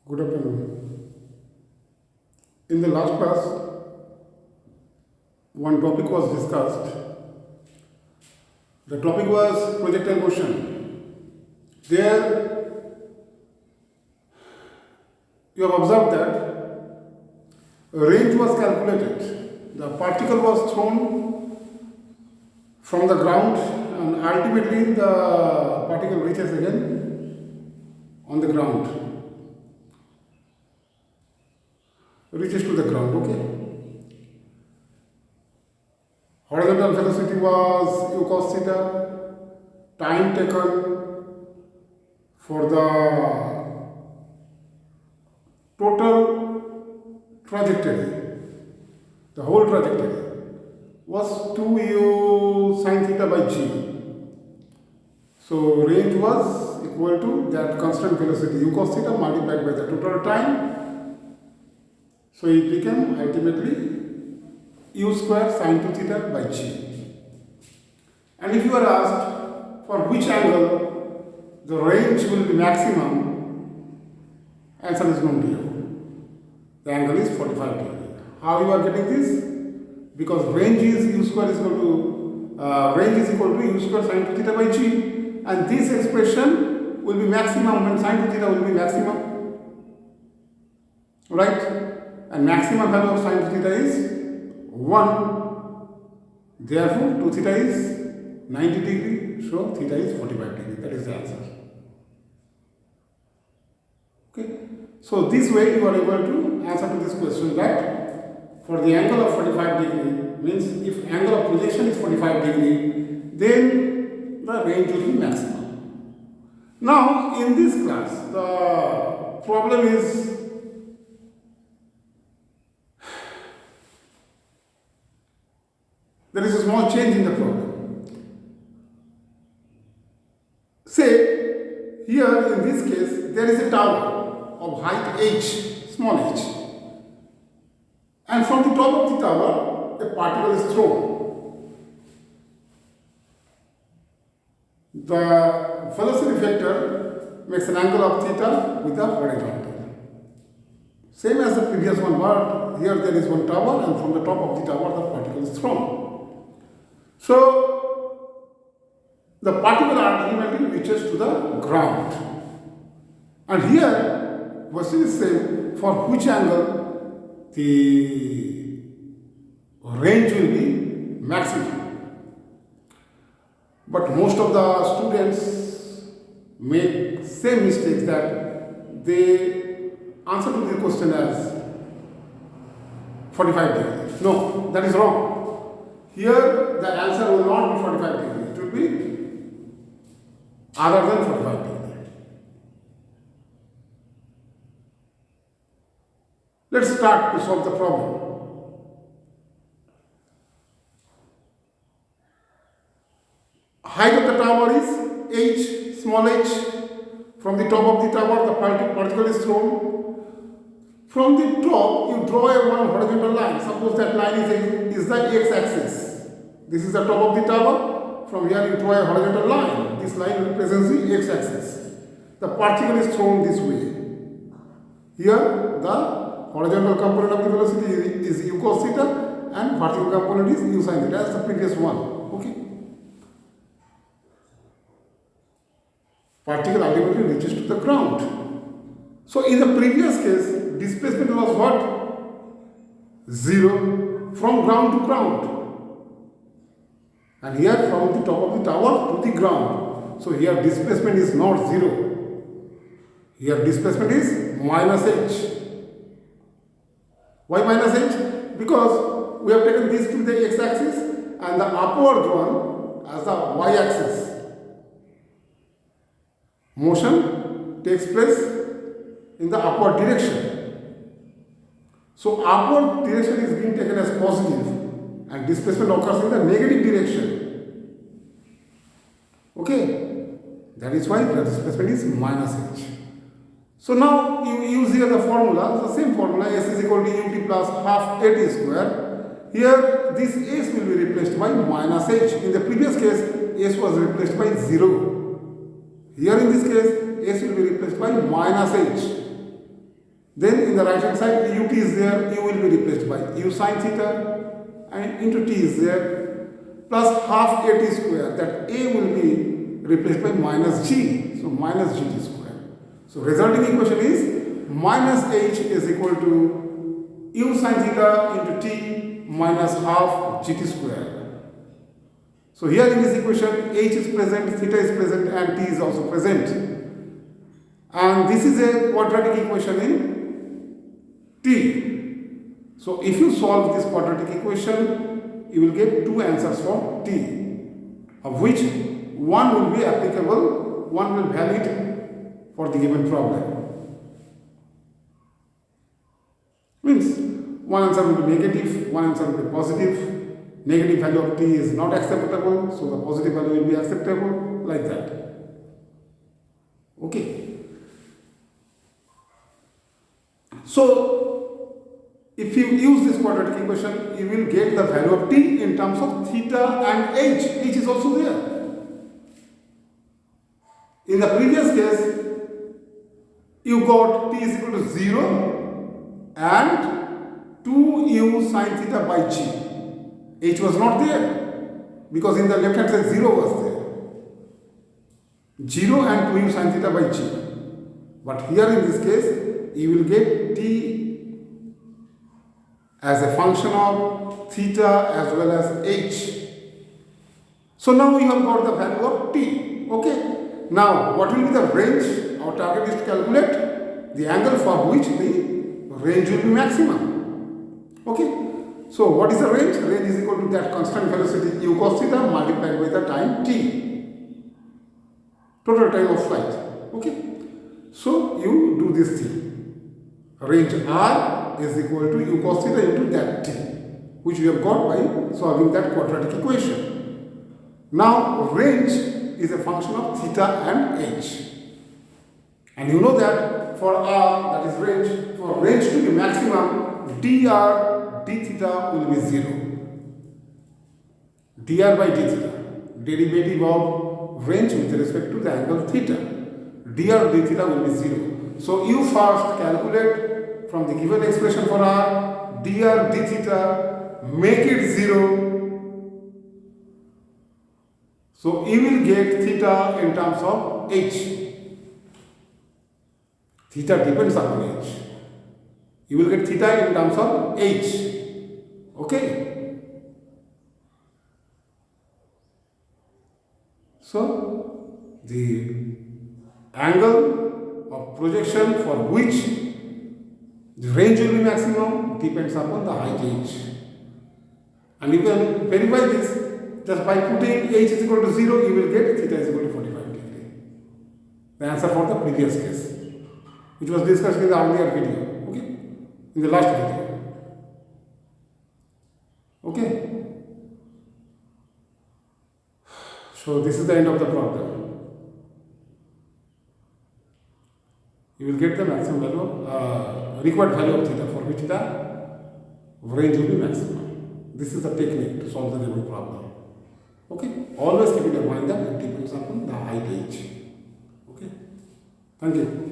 Good afternoon. In the last class, one topic was discussed. The topic was projectile motion. There, you have observed that a range was calculated. The particle was thrown from the ground, and ultimately the particle reaches again on the ground. Reaches to the ground, okay? Horizontal velocity was u cos theta. Time taken for the total trajectory, the whole trajectory, was 2u sin theta by g. So range was equal to that constant velocity u cos theta multiplied by the total time. So it became ultimately u square sin 2 theta by g. And if you are asked for which angle the range will be maximum, answer is known to you. The angle is 45 degree. How you are getting this? Because range is u square is equal to u square sin 2 theta by g, and this expression will be maximum when sin 2 theta will be maximum, right? And maximum value of sin 2 theta is 1. Therefore, 2 theta is 90 degree, so theta is 45 degree. That is the answer. Okay. So this way you are able to answer to this question that for the angle of 45 degree means if angle of projection is 45 degree, then the range will be maximum. Now in this class, the problem is there is a small change in the problem. Say, here in this case, there is a tower of height h, small h. And from the top of the tower, a particle is thrown. The velocity vector makes an angle of theta with the horizontal. Same as the previous one, but here there is one tower, and from the top of the tower, the particle is thrown. So, the particle ultimately reaches to the ground. And here, question is same, for which angle the range will be maximum. But most of the students make same mistakes that they answer to the question as 45 degrees. No, that is wrong. Here, the answer will not be 45 degree. It will be other than 45 degree. Let's start to solve the problem. Height of the tower is h, small h. From the top of the tower, the particle is thrown. From the top, you draw a one horizontal line. Suppose that line is the x-axis. This is the top of the tower. From here, you draw a horizontal line. This line represents the x-axis. The particle is thrown this way. Here, the horizontal component of the velocity is u cos theta, and vertical component is u sin theta, as the previous one. Okay. Particle ultimately reaches to the ground. So, in the previous case, displacement was what? 0 from ground to ground. And here from the top of the tower to the ground. So here displacement is not 0. Here displacement is minus h. Why minus h? Because we have taken this to the x-axis and the upward one as the y-axis. Motion takes place in the upward direction. So upward direction is being taken as positive and displacement occurs in the negative direction. Okay, that is why the displacement is minus h. So now you use here the formula, the same formula, s is equal to ut plus half at square. Here this s will be replaced by minus h. In the previous case, s was replaced by 0. Here in this case, s will be replaced by minus h. Then in the right hand side, ut is there, u will be replaced by u sine theta, and into t is there, plus half a t square, that a will be replaced by minus g, so minus gt square. So resulting equation is minus h is equal to u sine theta into t minus half gt square. So here in this equation, h is present, theta is present, and t is also present. And this is a quadratic equation in t. So if you solve this quadratic equation, you will get two answers for t, of which one will be applicable, one will valid for the given problem. Means one answer will be negative, one answer will be positive. Negative value of t is not acceptable, so the positive value will be acceptable, like that. Okay. So, if you use this quadratic equation, you will get the value of t in terms of theta and h. H is also there. In the previous case, you got t is equal to 0 and 2u sine theta by g. H was not there because in the left hand side 0 was there. 0 and 2u sine theta by g. But here in this case, you will get t as a function of theta as well as h. So now we have got the value of t. Okay. Now what will be the range? Our target is to calculate the angle for which the range will be maximum. Okay. So what is the range? Range is equal to that constant velocity u cos theta multiplied by the time t. Total time of flight. Okay. So you do this thing. Range r is equal to u cos theta into that t, which we have got by solving that quadratic equation. Now range is a function of theta and h. And you know that for r, that is range, for range to be maximum, dr d theta will be 0. dr by d theta, derivative of range with respect to the angle theta. dr d theta will be 0. So you first calculate from the given expression for r, dr d theta, make it 0. So you will get theta in terms of h. Theta depends upon h. You will get theta in terms of h. Okay. So the angle of projection for which the range will be maximum depends upon the height h. And you can verify this just by putting h is equal to 0, you will get theta is equal to 45 degree. The answer for the previous case, which was discussed in the earlier video, okay, in the last video. Okay. So this is the end of the problem. You will get the maximum value, required value of theta for which the range will be maximum. This is the technique to solve the given problem. Okay. Always keep in mind that it depends upon the height h. Okay. Thank you.